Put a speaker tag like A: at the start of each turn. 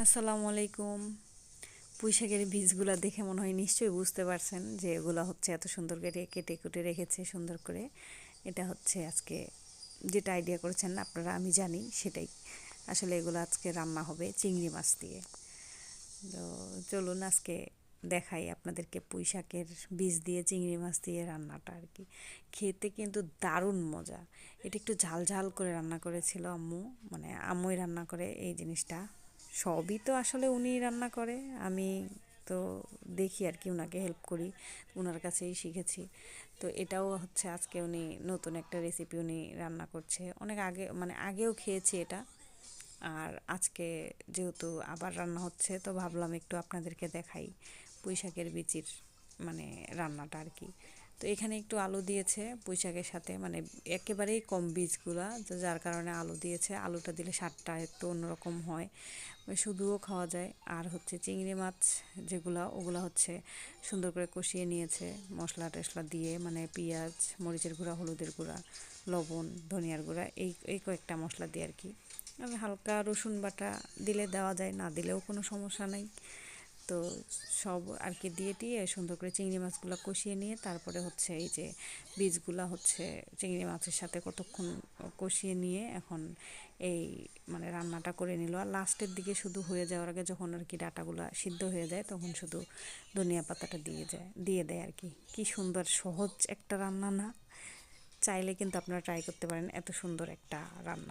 A: আসসালামু আলাইকুম। পুঁইশাকের বীজগুলা দেখে মনে হয় নিশ্চয়ই বুঝতে পারছেন যে এগুলা হচ্ছে এত সুন্দর করে কেটে কুটে রেখেছে সুন্দর করে। এটা হচ্ছে আজকে যেটা আইডিয়া করেছেন আপনারা, আমি জানি সেটাই। আসলে এগুলো আজকে রান্না হবে চিংড়ি মাছ দিয়ে। তো চলুন আজকে দেখাই আপনাদেরকে পুঁইশাকের বীজ দিয়ে চিংড়ি মাছ দিয়ে রান্নাটা আর কি। খেতে কিন্তু দারুণ মজা। এটা একটু ঝাল ঝাল করে রান্না করেছিল আম্মু, মানে আম্মুই রান্না করে এই জিনিসটা। সবই তো আসলে উনিই রান্না করে, আমি তো দেখি আর কি, উনাকে হেল্প করি, উনার কাছেই শিখেছি। তো এটাও হচ্ছে আজকে উনি নতুন একটা রেসিপি উনি রান্না করছে। অনেক আগে মানে আগেও খেয়েছি এটা, আর আজকে যেহেতু আবার রান্না হচ্ছে তো ভাবলাম একটু আপনাদেরকে দেখাই পুঁইশাকের বিচির মানে রান্নাটা আর কি। তো এখানে একটু আলু দিয়েছে পুঁইশাকের সাথে, মানে একেবারেই কম বীজগুলা, তো যার কারণে আলু দিয়েছে। আলুটা দিলে স্বাদটা একটু অন্যরকম হয়, শুধুও খাওয়া যায়। আর হচ্ছে চিংড়ি মাছ যেগুলো, ওগুলো হচ্ছে সুন্দর করে কষিয়ে নিয়েছে মশলা টশলা দিয়ে, মানে পেঁয়াজ, মরিচের গুঁড়া, হলুদের গুঁড়া, লবণ, ধনিয়ার গুঁড়া, এই কয়েকটা মশলা দিয়ে আর কি। আর হালকা রসুন বাটা দিলে দেওয়া যায়, না দিলেও কোনো সমস্যা নাই। তো সব আর কি দিয়ে টিয়ে সুন্দর করে চিংড়ি মাছগুলো কষিয়ে নিয়ে তারপরে হচ্ছে এই যে বীজগুলা হচ্ছে চিংড়ি মাছের সাথে কতক্ষণ কষিয়ে নিয়ে এখন এই মানে রান্নাটা করে নিল। আর লাস্টের দিকে শুধু হয়ে যাওয়ার আগে যখন আর কি ডাটাগুলো সিদ্ধ হয়ে যায় তখন শুধু ধনিয়া পাতাটা দিয়ে দেয় আর কি। কি সুন্দর সহজ একটা রান্না না? চাইলে কিন্তু আপনারা ট্রাই করতে পারেন এত সুন্দর একটা রান্না।